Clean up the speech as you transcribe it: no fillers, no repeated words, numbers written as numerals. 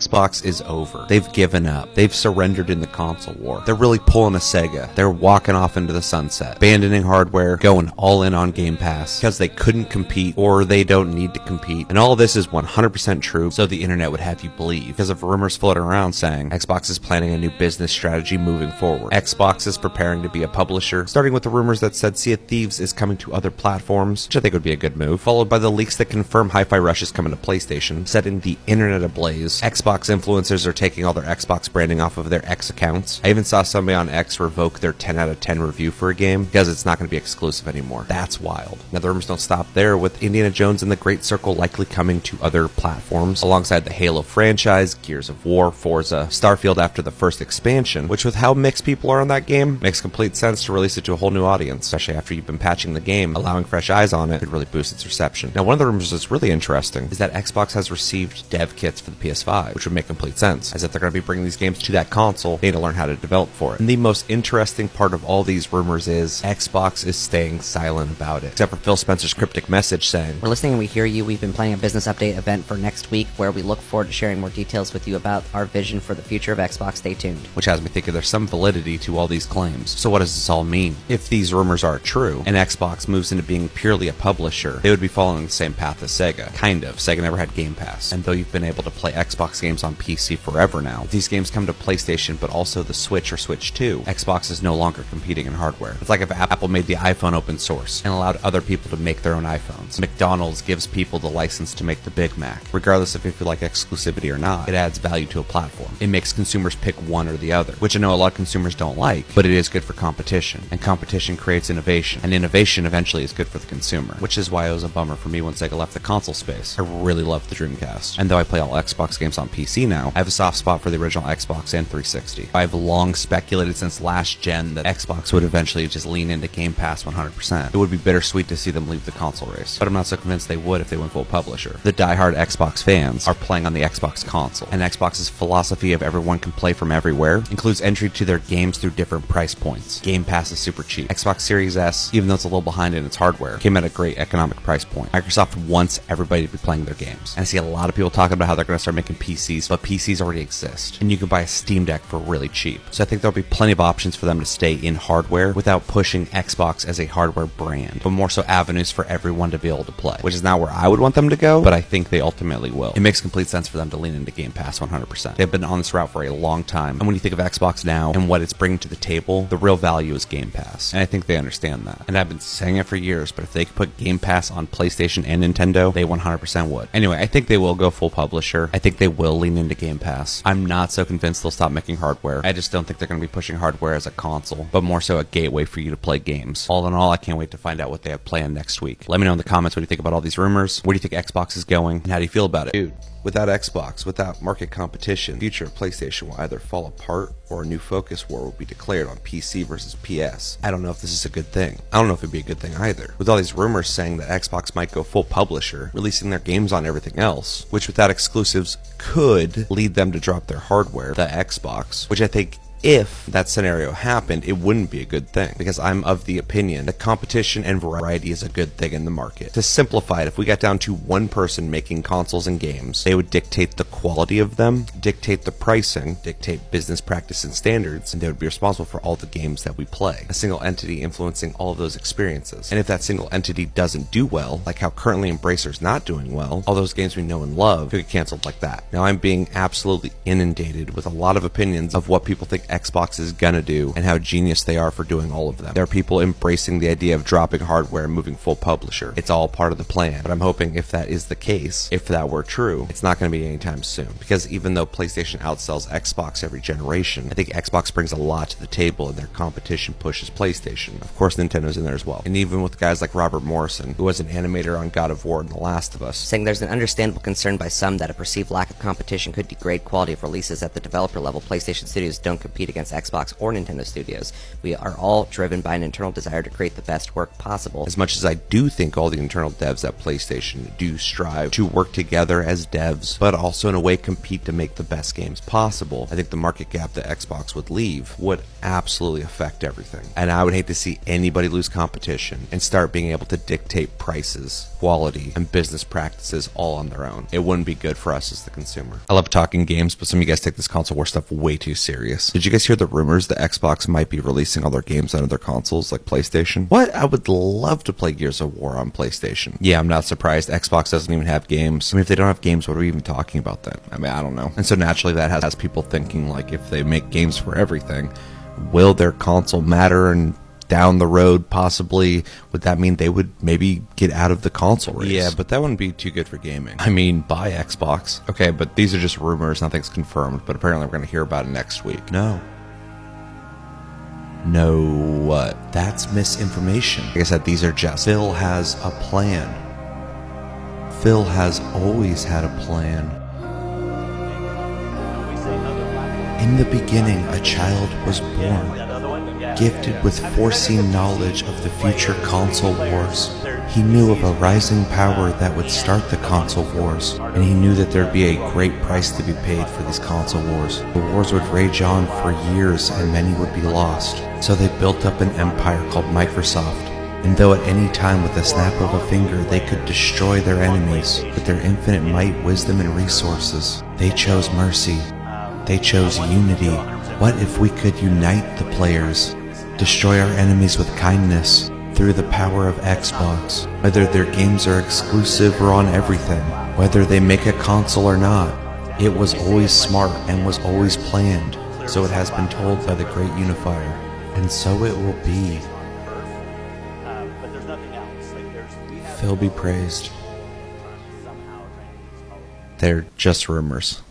Xbox is over. They've given up. They've surrendered in the console war. They're really pulling a Sega. They're walking off into the sunset, abandoning hardware, going all in on Game Pass because they couldn't compete or they don't need to compete. And all of this is 100% true, so the internet would have you believe, because of rumors floating around saying Xbox is planning a new business strategy moving forward. Xbox is preparing to be a publisher, starting with the rumors that said Sea of Thieves is coming to other platforms, which I think would be a good move, followed by the leaks that confirm Hi-Fi Rush is coming to PlayStation, setting the internet ablaze. Xbox influencers are taking all their Xbox branding off of their X accounts. I even saw somebody on X revoke their 10 out of 10 review for a game because it's not going to be exclusive anymore. That's wild. Now the rumors don't stop there, with Indiana Jones and the Great Circle likely coming to other platforms, alongside the Halo franchise, Gears of War, Forza, Starfield after the first expansion, which with how mixed people are on that game, makes complete sense to release it to a whole new audience, especially after you've been patching the game. Allowing fresh eyes on it could really boost its reception. Now one of the rumors that's really interesting is that Xbox has received dev kits for the PS5, which would make complete sense, as if they're going to be bringing these games to that console, they need to learn how to develop for it. And the most interesting part of all these rumors is Xbox is staying silent about it, except for Phil Spencer's cryptic message saying, "We're listening and we hear you. We've been planning a business update event for next week where we look forward to sharing more details with you about our vision for the future of Xbox. Stay tuned." Which has me thinking there's some validity to all these claims. So what does this all mean? If these rumors are true, and Xbox moves into being purely a publisher, they would be following the same path as Sega. Kind of. Sega never had Game Pass. And though you've been able to play Xbox games on PC forever now, if these games come to PlayStation but also the Switch or Switch 2, Xbox is no longer competing in hardware. It's like if Apple made the iPhone open source and allowed other people to make their own iPhones. McDonald's gives people the license to make the Big Mac. Regardless of if you like exclusivity or not, it adds value to a platform. It makes consumers pick one or the other, which I know a lot of consumers don't like, but it is good for competition. And competition creates innovation. And innovation eventually is good for the consumer, which is why it was a bummer for me when Sega left the console space. I really love the Dreamcast. And though I play all Xbox games on PC now, I have a soft spot for the original Xbox and 360. I've long speculated since last gen that Xbox would eventually just lean into Game Pass 100%. It would be bittersweet to see them leave the console race, but I'm not so convinced they would if they went full publisher. The diehard Xbox fans are playing on the Xbox console, and Xbox's philosophy of everyone can play from everywhere includes entry to their games through different price points. Game Pass is super cheap. Xbox Series S, even though it's a little behind in its hardware, came at a great economic price point. Microsoft wants everybody to be playing their games. And I see a lot of people talking about how they're going to start making PCs, but PCs already exist, and you can buy a Steam Deck for really cheap. So I think there'll be plenty of options for them to stay in hardware without pushing Xbox as a hardware brand, but more so avenues for everyone to be able to play, which is not where I would want them to go, but I think they ultimately will. It makes complete sense for them to lean into Game Pass 100%. They've been on this route for a long time, and when you think of Xbox now and what it's bringing to the table, the real value is Game Pass, and I think they understand that. And I've been saying it for years, but if they could put Game Pass on PlayStation and Nintendo, they 100% would. Anyway, I think they will go full publisher. I think they will lean into Game Pass. I'm not so convinced they'll stop making hardware. I just don't think they're going to be pushing hardware as a console, but more so a gateway for you to play games. All in all, I can't wait to find out what they have planned next week. Let me know in the comments what you think about all these rumors. Where do you think Xbox is going, and how do you feel about it? Dude, without Xbox, without market competition, the future of PlayStation will either fall apart or a new focus war will be declared on PC versus PS. I don't know if this is a good thing. I don't know if it'd be a good thing either. With all these rumors saying that Xbox might go full publisher, releasing their games on everything else, which without exclusives could lead them to drop their hardware, the Xbox, which I think if that scenario happened, it wouldn't be a good thing, because I'm of the opinion that competition and variety is a good thing in the market. To simplify it, if we got down to one person making consoles and games, they would dictate the quality of them, dictate the pricing, dictate business practice and standards, and they would be responsible for all the games that we play. A single entity influencing all of those experiences. And if that single entity doesn't do well, like how currently Embracer's not doing well, all those games we know and love could get canceled like that. Now I'm being absolutely inundated with a lot of opinions of what people think Xbox is gonna do and how genius they are for doing all of them. There are people embracing the idea of dropping hardware and moving full publisher. It's all part of the plan, but I'm hoping if that is the case, if that were true, it's not gonna be anytime soon, because even though PlayStation outsells Xbox every generation, I think Xbox brings a lot to the table and their competition pushes PlayStation. Of course Nintendo's in there as well, and even with guys like Robert Morrison, who was an animator on God of War and The Last of Us, saying there's an understandable concern by some that a perceived lack of competition could degrade quality of releases at the developer level. PlayStation Studios don't compete compete against Xbox or Nintendo Studios. We are all driven by an internal desire to create the best work possible. As much as I do think all the internal devs at PlayStation do strive to work together as devs, but also in a way compete to make the best games possible, I think the market gap that Xbox would leave would absolutely affect everything. And I would hate to see anybody lose competition and start being able to dictate prices, quality, and business practices all on their own. It wouldn't be good for us as the consumer. I love talking games, but some of you guys take this console war stuff way too serious. Did you guys hear the rumors that Xbox might be releasing all their games on other consoles like PlayStation? What? I would love to play Gears of War on PlayStation. Yeah, I'm not surprised. Xbox doesn't even have games. I mean, if they don't have games, what are we even talking about then? I mean, I don't know. And so naturally that has people thinking, like, if they make games for everything, will their console matter? And down the road, possibly, would that mean they would maybe get out of the console race? Yeah, but that wouldn't be too good for gaming. I mean, buy Xbox. Okay, but these are just rumors, nothing's confirmed, but apparently we're going to hear about it next week. No, what? That's misinformation. Like I said, these are just... Phil has a plan. Phil has always had a plan. In the beginning, a child was born, gifted with foreseen knowledge of the future console wars. He knew of a rising power that would start the console wars, and he knew that there'd be a great price to be paid for these console wars. The wars would rage on for years and many would be lost. So they built up an empire called Microsoft. And though at any time with a snap of a finger they could destroy their enemies, with their infinite might, wisdom, and resources, they chose mercy. They chose unity. What if we could unite the players, destroy our enemies with kindness through the power of Xbox? Whether their games are exclusive or on everything, whether they make a console or not, it was always smart and was always planned. So it has been told by the great unifier, and so it will be. Phil be praised. They're just rumors.